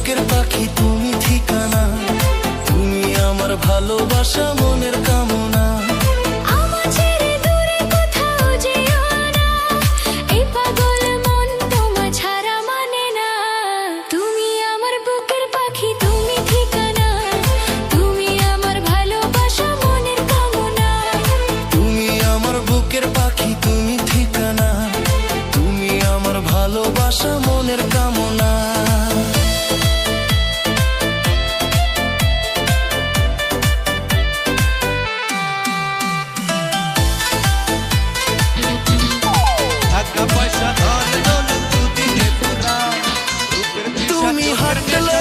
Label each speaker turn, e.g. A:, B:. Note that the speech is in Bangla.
A: বুকের পাখি তুমি ঠিকানা, তুমি আমার ভালোবাসা মনের কামনা।
B: আমার ছেড়ে দূরে কোথাও যেও না, এই পাগল মন তোমায় ছাড়া মানে না। তুমি আমার বুকের পাখি তুমি ঠিকানা, তুমি আমার ভালোবাসা মনের কামনা।
A: তুমি আমার বুকের পাখি তুমি ঠিকানা, তুমি আমার ভালোবাসা মনের কামনা। তুমি হাঁটলে